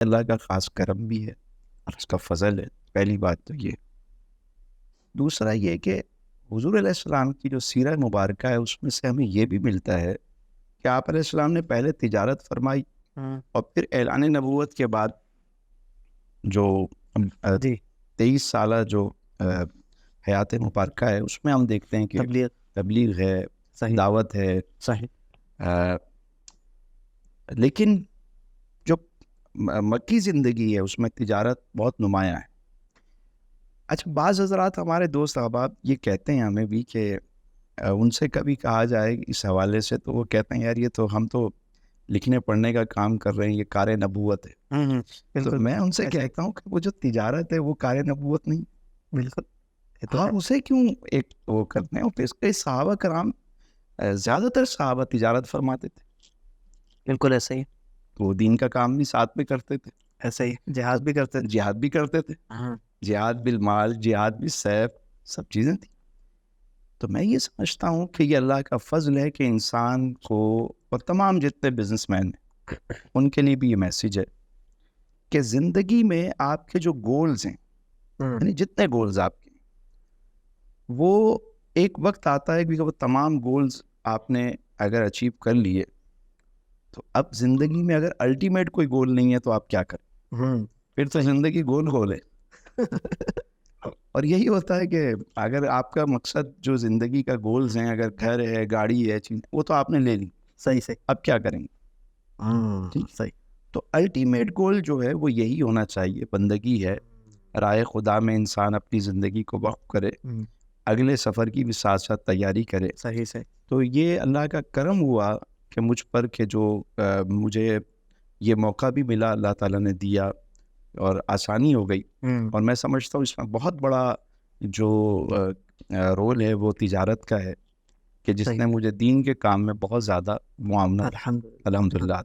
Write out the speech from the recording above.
اللہ کا خاص کرم بھی ہے اور اس کا فضل ہے. پہلی بات تو یہ. دوسرا یہ کہ حضور علیہ السلام کی جو سیرہ مبارکہ ہے اس میں سے ہمیں یہ بھی ملتا ہے کہ آپ علیہ السلام نے پہلے تجارت فرمائی اور پھر اعلان نبوت کے بعد جو جی 23 سالہ جو حیات مبارکہ ہے اس میں ہم دیکھتے ہیں کہ تبلیغ ہے، صحیح دعوت ہے. صحیح. لیکن جو مکی زندگی ہے اس میں تجارت بہت نمایاں ہے. اچھا، بعض حضرات ہمارے دوست احباب یہ کہتے ہیں ہمیں بھی کہ ان سے کبھی کہا جائے اس حوالے سے تو وہ کہتے ہیں یار یہ تو ہم تو لکھنے پڑھنے کا کام کر رہے ہیں، یہ کار نبوت ہے. تو میں ان سے کہتا ہوں کہ وہ جو تجارت ہے وہ کار نبوت نہیں. بالکل. ہاں، اسے کیوں ایک وہ کرتے ہیں. اور اس کے صحابہ کرام زیادہ تر صحابہ تجارت فرماتے تھے. بالکل ایسے ہی. وہ دین کا کام بھی ساتھ میں کرتے تھے، ایسے ہی جہاد بھی کرتے تھے. جہاد بھی کرتے تھے. جہاد بالمال، جہاد بالسیف، سب چیزیں تھیں. تو میں یہ سمجھتا ہوں کہ یہ اللہ کا فضل ہے کہ انسان کو اور تمام جتنے بزنس مین ہیں ان کے لیے بھی یہ میسیج ہے کہ زندگی میں آپ کے جو گولز ہیں، یعنی جتنے گولز آپ کے، وہ ایک وقت آتا ہے کہ وہ تمام گولز آپ نے اگر اچیو کر لیے تو اب زندگی میں اگر الٹیمیٹ کوئی گول نہیں ہے تو آپ کیا کریں؟ پھر تو زندگی گول ہے. اور یہی ہوتا ہے کہ اگر آپ کا مقصد جو زندگی کا گولز ہیں، اگر گھر ہے، گاڑی ہے، چیز، وہ تو آپ نے لے لی. صحیح. اب کیا کریں گے؟ صحیح. تو الٹیمیٹ گول جو ہے وہ یہی ہونا چاہیے. بندگی ہے، رائے خدا میں انسان اپنی زندگی کو وقف کرے، اگلے سفر کی بھی ساتھ ساتھ تیاری کرے. صحیح. تو یہ اللہ کا کرم ہوا کہ مجھ پر کہ جو مجھے یہ موقع بھی ملا، اللہ تعالیٰ نے دیا اور آسانی ہو گئی. اور میں سمجھتا ہوں اس میں بہت بڑا جو رول ہے وہ تجارت کا ہے کہ جس نے مجھے دین کے کام میں بہت زیادہ معاونت الحمدللہ